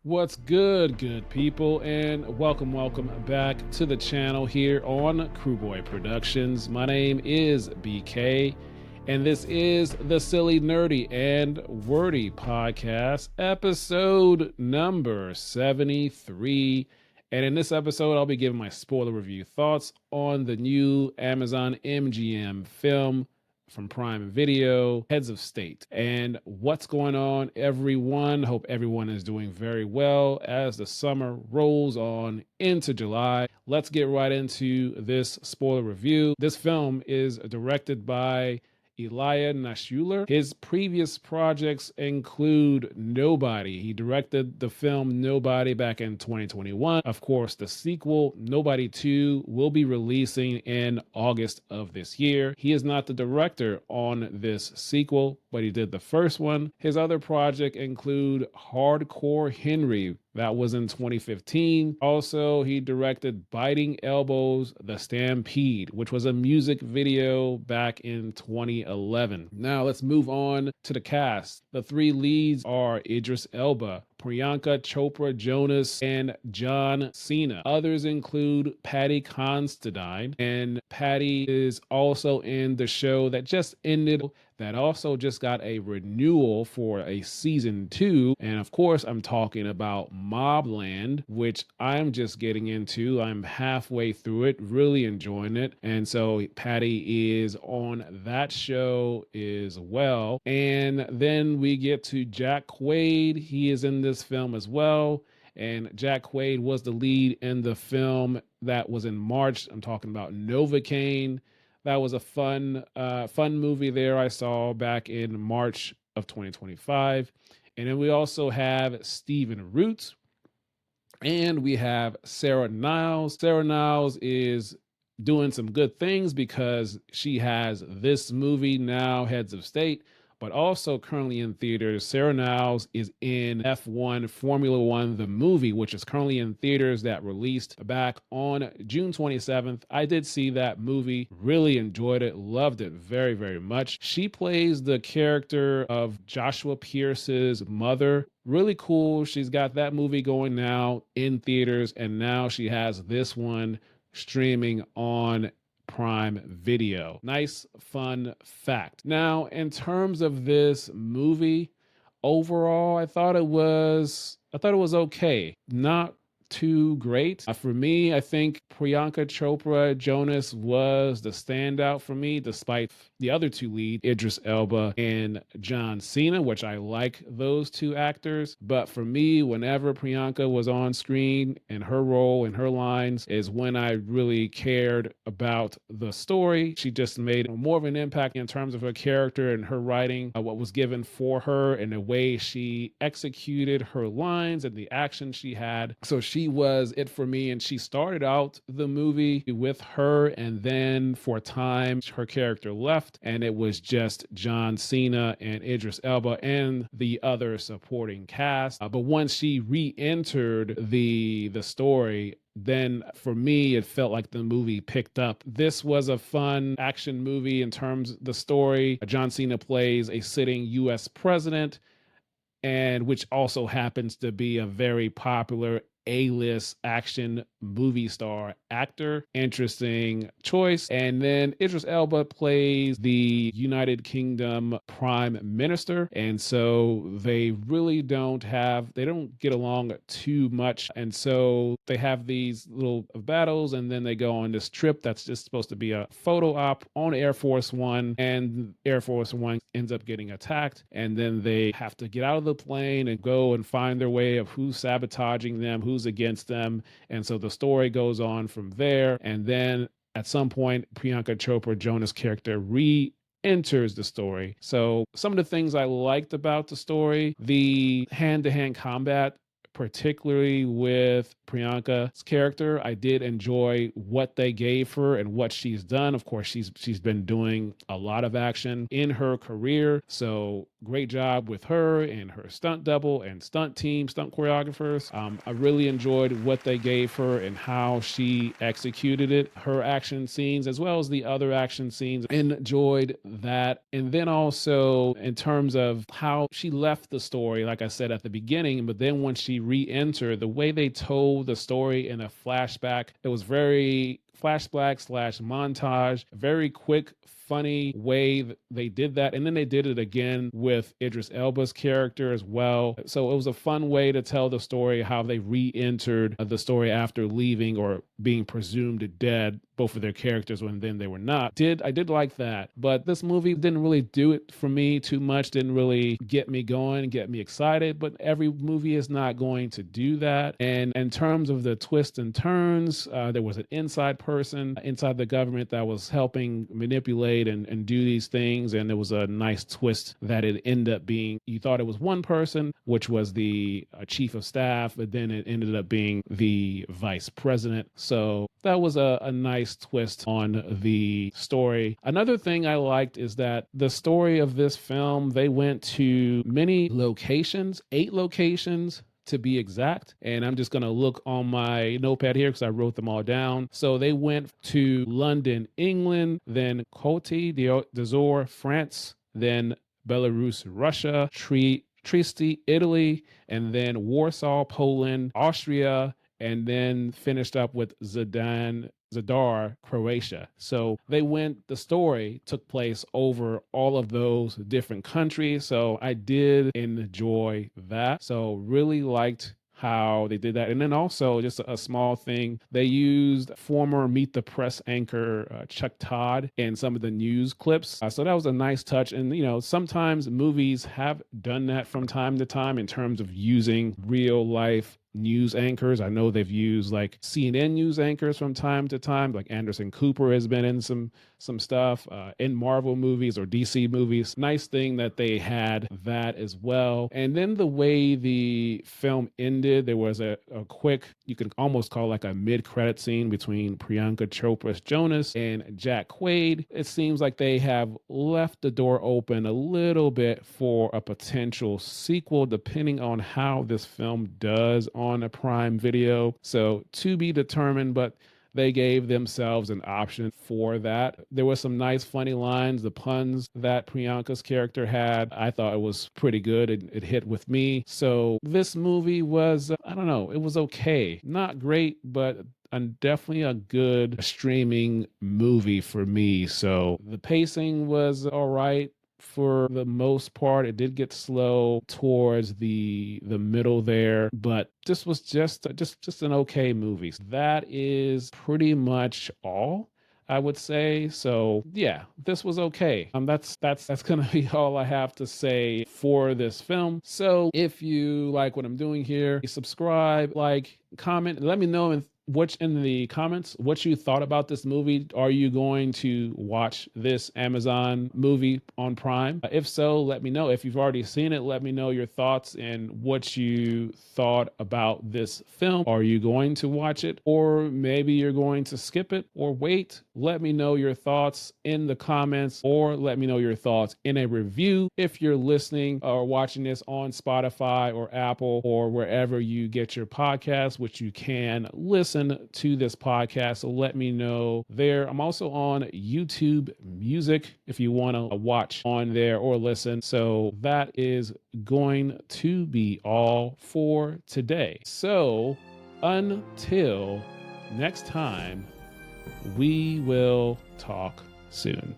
What's good people, and welcome back to the channel here on Kruboy Productions. My name is BK, and this is the Silly, Nerdy, and Wordy podcast, episode number 73. And in this episode, I'll be giving my spoiler review thoughts on the new Amazon MGM film from Prime Video, Heads of State. And what's going on, everyone? Hope everyone is doing very well as the summer rolls on into July. Let's get right into this spoiler review. This film is directed by Ilya Naishuller. His previous projects include Nobody. He directed the film Nobody back in 2021. Of course, the sequel, Nobody 2, will be releasing in August of this year. He is not the director on this sequel, but he did the first one. His other project include Hardcore Henry. That was in 2015. Also, he directed Biting Elbows, The Stampede, which was a music video back in 2011. Now let's move on to the cast. The three leads are Idris Elba, Priyanka Chopra Jonas, and John Cena. Others include Patty Considine, and Patty is also in the show that just ended, that also just got a renewal for a season 2. And of course, I'm talking about Mobland, which I'm just getting into. I'm halfway through it, really enjoying it. And so Patty is on that show as well. And then we get to Jack Quaid. He is in this film as well. And Jack Quaid was the lead in the film that was in March. I'm talking about Novocaine. That was a fun movie there I saw back in March of 2025. And then we also have Stephen Root, and we have Sarah Niles. Sarah Niles is doing some good things because she has this movie now, Heads of State, but also currently in theaters. Sarah Niles is in F1 Formula One, the movie, which is currently in theaters, that released back on June 27th. I did see that movie, really enjoyed it, loved it very, very much. She plays the character of Joshua Pierce's mother. Really cool. She's got that movie going now in theaters, and now she has this one streaming on Prime Video. Nice, fun fact. Now, in terms of this movie, overall, I thought it was okay. Not too great. For me, I think Priyanka Chopra Jonas was the standout for me, despite the other two lead, Idris Elba and John Cena, which I like those two actors. But for me, whenever Priyanka was on screen and her role and her lines is when I really cared about the story. She just made more of an impact in terms of her character and her writing, what was given for her, and the way she executed her lines and the action she had. So she was it for me, and she started out the movie with her, and then for a time her character left, and it was just John Cena and Idris Elba and the other supporting cast. But once she re-entered the story, then for me, it felt like the movie picked up. This was a fun action movie in terms of the story. John Cena plays a sitting U.S. president, and which also happens to be a very popular A-list action movie star actor. Interesting choice. And then Idris Elba plays the United Kingdom Prime Minister. And so they really don't get along too much. And so they have these little battles, and then they go on this trip that's just supposed to be a photo op on Air Force One, and Air Force One ends up getting attacked. And then they have to get out of the plane and go and find their way of who's sabotaging them, who's against them. And so the story goes on from there. And then at some point, Priyanka Chopra Jonas' character enters the story. So some of the things I liked about the story, the hand-to-hand combat, particularly with Priyanka's character, I did enjoy what they gave her and what she's done. Of course, she's been doing a lot of action in her career, so great job with her and her stunt double and stunt team, stunt choreographers. I really enjoyed what they gave her and how she executed it, her action scenes, as well as the other action scenes. Enjoyed that. And then also in terms of how she left the story, like I said at the beginning, but then when she re-entered, the way they told the story in a flashback, it was very flashback slash montage, very quick, funny way that they did that. And then they did it again with Idris Elba's character as well. So it was a fun way to tell the story, how they re-entered the story after leaving or being presumed dead, both of their characters, when then they were not. I did like that, but this movie didn't really do it for me too much, didn't really get me going, get me excited, but every movie is not going to do that. And in terms of the twists and turns, there was an inside person inside the government that was helping manipulate and do these things, and there was a nice twist that it ended up being, you thought it was one person, which was the chief of staff, but then it ended up being the vice president. So that was a nice twist on the story. Another thing I liked is that the story of this film, they went to many locations, 8 locations to be exact. And I'm just going to look on my notepad here because I wrote them all down. So they went to London, England, then Côte d'Azur, France, then Belarus, Russia, Trieste, Italy, and then Warsaw, Poland, Austria, and then finished up with Zadar, Croatia. So the story took place over all of those different countries. So I did enjoy that. So really liked how they did that. And then also just a small thing, they used former Meet the Press anchor Chuck Todd in some of the news clips. So that was a nice touch. And, sometimes movies have done that from time to time in terms of using real life news anchors. I know they've used like CNN news anchors from time to time, like Anderson Cooper has been in some stuff in Marvel movies or DC movies. Nice thing that they had that as well. And then the way the film ended, there was a quick, you could almost call like a mid-credit scene between Priyanka Chopra Jonas and Jack Quaid. It seems like they have left the door open a little bit for a potential sequel, depending on how this film does on a Prime Video. So to be determined, but they gave themselves an option for that. There were some nice funny lines, the puns that Priyanka's character had. I thought it was pretty good. It hit with me. So this movie was, I don't know, it was okay. Not great, but definitely a good streaming movie for me. So the pacing was all right. For the most part, it did get slow towards the middle there, but this was just an okay movie. That is pretty much all I would say. So yeah, this was okay. That's gonna be all I have to say for this film. So if you like what I'm doing here, subscribe, like, comment, let me know in the comments what you thought about this movie. Are you going to watch this Amazon movie on Prime? If so, let me know. If you've already seen it, let me know your thoughts and what you thought about this film. Are you going to watch it, or maybe you're going to skip it or wait? Let me know your thoughts in the comments, or let me know your thoughts in a review if you're listening or watching this on Spotify or Apple or wherever you get your podcasts, which you can listen to this podcast. So let me know there. I'm also on YouTube Music if you want to watch on there or listen. So that is going to be all for today. So until next time, we will talk soon.